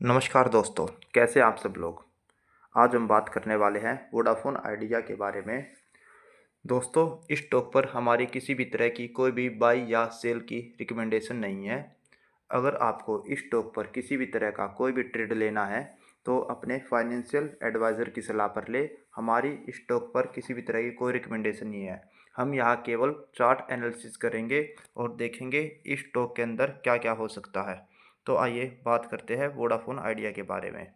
नमस्कार दोस्तों, कैसे आप सब लोग। आज हम बात करने वाले हैं वोडाफोन आइडिया के बारे में। दोस्तों, इस स्टॉक पर हमारी किसी भी तरह की कोई भी बाई या सेल की रिकमेंडेशन नहीं है। अगर आपको इस स्टॉक पर किसी भी तरह का कोई भी ट्रेड लेना है तो अपने फाइनेंशियल एडवाइज़र की सलाह पर ले। हमारी इस स्टॉक पर किसी भी तरह की कोई रिकमेंडेशन नहीं है। हम यहाँ केवल चार्ट एनालिसिस करेंगे और देखेंगे इस स्टॉक के अंदर क्या क्या हो सकता है। तो आइए बात करते हैं वोडाफोन आइडिया के बारे में।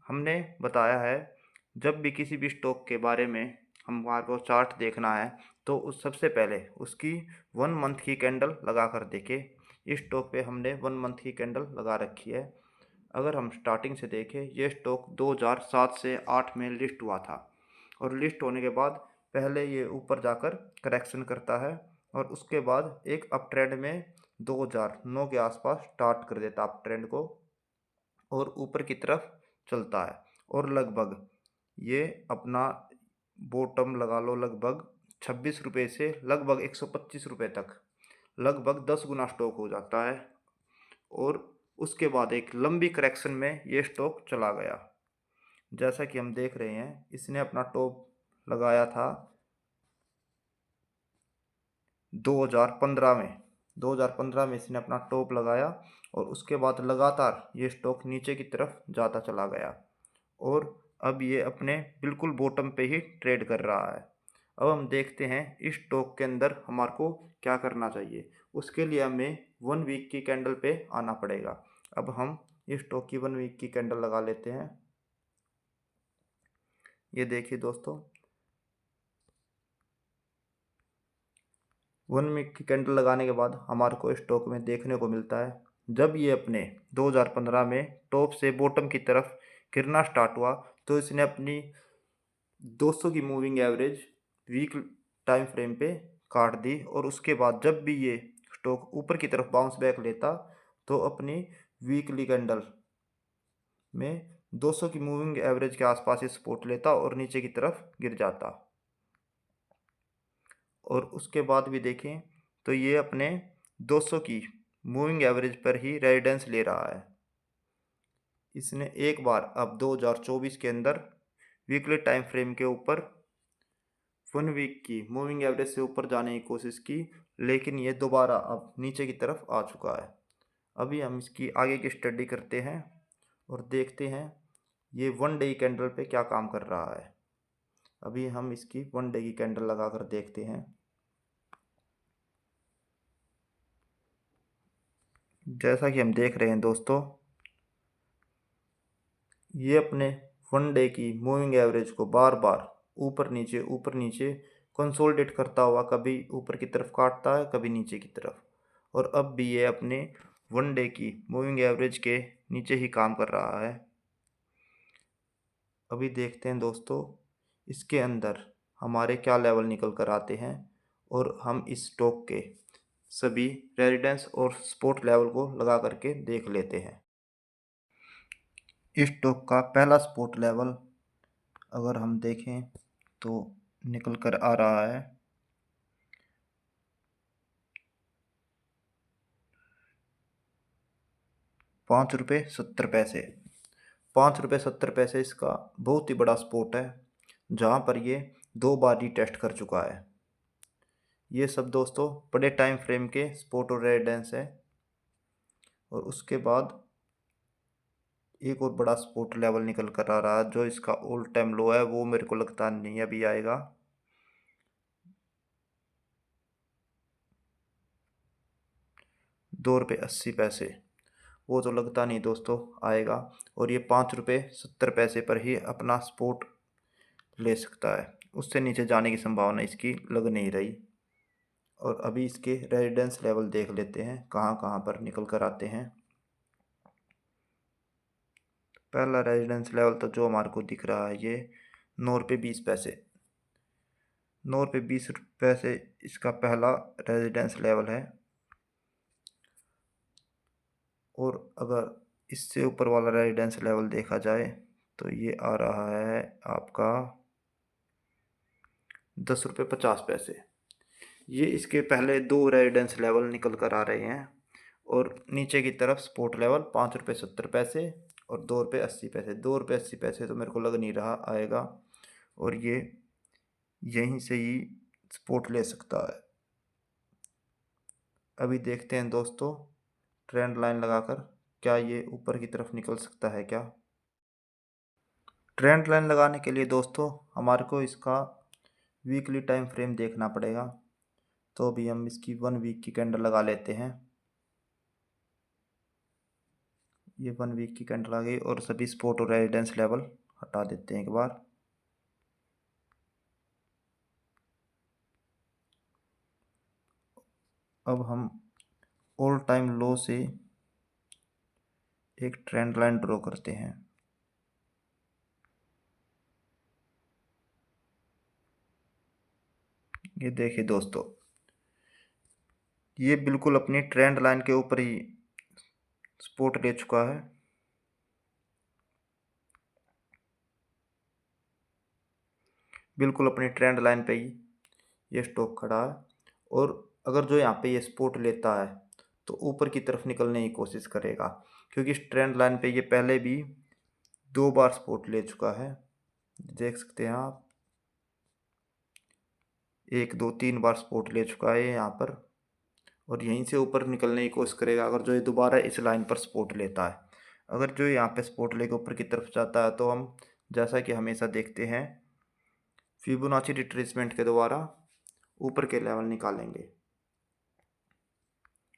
हमने बताया है, जब भी किसी भी स्टॉक के बारे में हमारे को चार्ट देखना है तो उस सबसे पहले उसकी 1 मंथ की कैंडल लगा कर देखें। इस स्टॉक पे हमने 1 मंथ की कैंडल लगा रखी है। अगर हम स्टार्टिंग से देखें, ये स्टॉक 2007 से 8 में लिस्ट हुआ था और लिस्ट होने के बाद पहले ये ऊपर जाकर करेक्शन करता है और उसके बाद एक अप ट्रेंड में 2009 के आसपास स्टार्ट कर देता अप ट्रेंड को और ऊपर की तरफ चलता है। और लगभग ये अपना बॉटम लगा लो, लगभग 26 रुपये से लगभग 125 रुपये तक लगभग 10 गुना स्टॉक हो जाता है। और उसके बाद एक लंबी करेक्शन में ये स्टॉक चला गया। जैसा कि हम देख रहे हैं, इसने अपना टॉप लगाया था 2015 में। 2015 में इसने अपना टॉप लगाया और उसके बाद लगातार ये स्टॉक नीचे की तरफ जाता चला गया और अब ये अपने बिल्कुल बॉटम पे ही ट्रेड कर रहा है। अब हम देखते हैं इस स्टॉक के अंदर हमारे को क्या करना चाहिए। उसके लिए हमें 1 वीक की कैंडल पे आना पड़ेगा। अब हम इस स्टॉक की 1 वीक की कैंडल लगा लेते हैं। ये देखिए दोस्तों, 1 वीक की कैंडल लगाने के बाद हमारे को स्टॉक में देखने को मिलता है, जब ये अपने 2015 में टॉप से बॉटम की तरफ गिरना स्टार्ट हुआ तो इसने अपनी 200 की moving average week time frame पे काट दी और उसके बाद जब भी ये स्टॉक ऊपर की तरफ बाउंस बैक लेता तो अपनी वीकली कैंडल में 200 की मूविंग एवरेज के आसपास ही सपोर्ट लेता और नीचे की तरफ गिर जाता। और उसके बाद भी देखें तो ये अपने 200 की मूविंग एवरेज पर ही रेजिडेंस ले रहा है। इसने एक बार अब 2024 के अंदर वीकली टाइम फ्रेम के ऊपर 1 वीक की मूविंग एवरेज से ऊपर जाने की कोशिश की, लेकिन ये दोबारा अब नीचे की तरफ आ चुका है। अभी हम इसकी आगे की स्टडी करते हैं और देखते हैं ये 1 डे कैंडल पे क्या काम कर रहा है। अभी हम इसकी 1 डे की कैंडल लगा कर देखते हैं। जैसा कि हम देख रहे हैं दोस्तों, ये अपने 1 डे की मूविंग एवरेज को बार बार ऊपर नीचे कंसोलिडेट करता हुआ कभी ऊपर की तरफ काटता है, कभी नीचे की तरफ। और अब भी ये अपने 1 डे की मूविंग एवरेज के नीचे ही काम कर रहा है। अभी देखते हैं दोस्तों, इसके अंदर हमारे क्या लेवल निकल कर आते हैं और हम इस स्टॉक के सभी रेजिडेंस और सपोर्ट लेवल को लगा करके देख लेते हैं। इस स्टॉक का पहला सपोर्ट लेवल अगर हम देखें तो निकल कर आ रहा है 5 रुपये 70 पैसे। 5 रुपये 70 पैसे इसका बहुत ही बड़ा सपोर्ट है, जहाँ पर ये 2 बार ही टेस्ट कर चुका है। ये सब दोस्तों बड़े टाइम फ्रेम के सपोर्ट और रेजिडेंस है। और उसके बाद एक और बड़ा सपोर्ट लेवल निकल कर आ रहा है, जो इसका ऑल टाइम लो है, वो मेरे को लगता नहीं अभी आएगा। 2 रुपये 80 पैसे, वो तो लगता नहीं दोस्तों आएगा। और ये 5 रुपये 70 पैसे पर ही अपना सपोर्ट ले सकता है, उससे नीचे जाने की संभावना इसकी लग नहीं रही। और अभी इसके रेजिडेंस लेवल देख लेते हैं कहाँ कहाँ पर निकल कर आते हैं। पहला रेजिडेंस लेवल तो जो हमारे को दिख रहा है, ये 9 रुपये 20 पैसे। 9 रुपये 20 पैसे इसका पहला रेजिडेंस लेवल है। और अगर इससे ऊपर वाला रेजिडेंस लेवल देखा जाए तो ये आ रहा है आपका 10 रुपये 50 पैसे। ये इसके पहले दो रेजिडेंस लेवल निकल कर आ रहे हैं और नीचे की तरफ सपोर्ट लेवल 5 रुपये 70 पैसे और 2 रुपये 80 पैसे। 2 रुपये 80 पैसे तो मेरे को लग नहीं रहा आएगा, और ये यहीं से ही सपोर्ट ले सकता है। अभी देखते हैं दोस्तों, ट्रेंड लाइन लगाकर क्या ये ऊपर की तरफ निकल सकता है क्या। ट्रेंड लाइन लगाने के लिए दोस्तों हमारे को इसका वीकली टाइम फ्रेम देखना पड़ेगा। तो अभी हम इसकी 1 वीक की कैंडल लगा लेते हैं। ये 1 वीक की कैंडल आ गई और सभी सपोर्ट और रेजिस्टेंस लेवल हटा देते हैं एक बार। अब हम ऑल टाइम लो से एक ट्रेंड लाइन ड्रॉ करते हैं। ये देखिए दोस्तों, ये बिल्कुल अपनी ट्रेंड लाइन के ऊपर ही सपोर्ट ले चुका है। बिल्कुल अपनी ट्रेंड लाइन पे ही ये स्टॉक खड़ा है, और अगर जो यहाँ पे ये सपोर्ट लेता है तो ऊपर की तरफ निकलने की कोशिश करेगा, क्योंकि इस ट्रेंड लाइन पे ये पहले भी 2 बार सपोर्ट ले चुका है। देख सकते हैं आप, 1 2 3 बार सपोर्ट ले चुका है यहाँ पर, और यहीं से ऊपर निकलने की कोशिश करेगा अगर जो ये दोबारा इस लाइन पर सपोर्ट लेता है। अगर जो यहाँ पे सपोर्ट लेकर ऊपर की तरफ जाता है तो हम, जैसा कि हमेशा देखते हैं, फिबोनाची रिट्रेसमेंट के द्वारा ऊपर के लेवल निकालेंगे।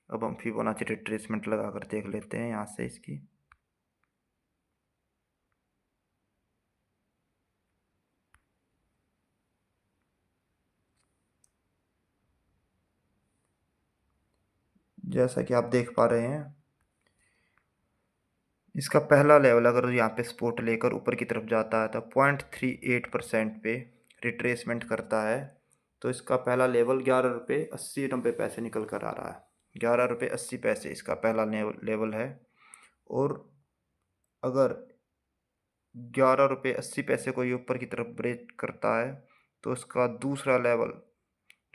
अब हम फिबोनाची रिट्रेसमेंट लगा कर देख लेते हैं यहाँ से इसकी। जैसा कि आप देख पा रहे हैं, इसका पहला लेवल अगर यहाँ पे सपोर्ट लेकर ऊपर की तरफ जाता है तो 0.38% पे रिट्रेसमेंट करता है। तो इसका पहला लेवल 11 रुपये 80 पैसे निकल कर आ रहा है। 11 रुपये 80 पैसे इसका पहला लेवल है। और अगर 11 रुपये 80 पैसे को ये ऊपर की तरफ ब्रेक करता है तो इसका दूसरा लेवल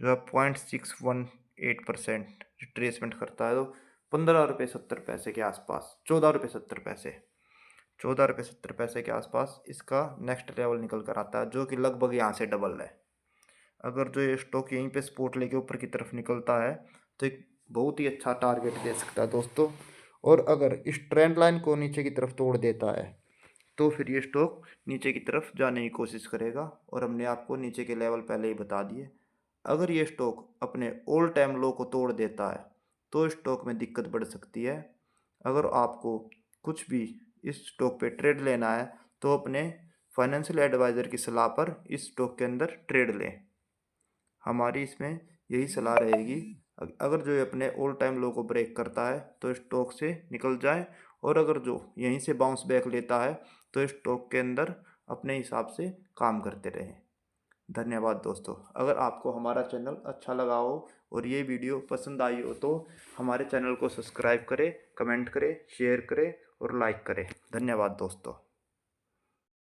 जो है 0.618% रिट्रेसमेंट करता है, तो 15 रुपये 70 पैसे के आसपास, 14 रुपये 70 पैसे, 14 रुपये 70 पैसे के आसपास इसका नेक्स्ट लेवल निकल कर आता है, जो कि लगभग यहाँ से डबल है। अगर जो ये स्टॉक यहीं पे सपोर्ट लेके ऊपर की तरफ निकलता है तो एक बहुत ही अच्छा टारगेट दे सकता है दोस्तों। और अगर इस ट्रेंड लाइन को नीचे की तरफ तोड़ देता है तो फिर ये स्टॉक नीचे की तरफ जाने की कोशिश करेगा, और हमने आपको नीचे के लेवल पहले ही बता दिए। अगर ये स्टॉक अपने ऑल टाइम लो को तोड़ देता है तो स्टॉक में दिक्कत बढ़ सकती है। अगर आपको कुछ भी इस स्टॉक पे ट्रेड लेना है तो अपने फाइनेंशियल एडवाइज़र की सलाह पर इस स्टॉक के अंदर ट्रेड लें। हमारी इसमें यही सलाह रहेगी, अगर जो ये अपने ऑल टाइम लो को ब्रेक करता है तो स्टॉक से निकल जाए, और अगर जो यहीं से बाउंस बैक लेता है तो स्टॉक के अंदर अपने हिसाब से काम करते रहें। धन्यवाद दोस्तों। अगर आपको हमारा चैनल अच्छा लगा हो और ये वीडियो पसंद आई हो तो हमारे चैनल को सब्सक्राइब करें, कमेंट करें, शेयर करें और लाइक करें। धन्यवाद दोस्तों।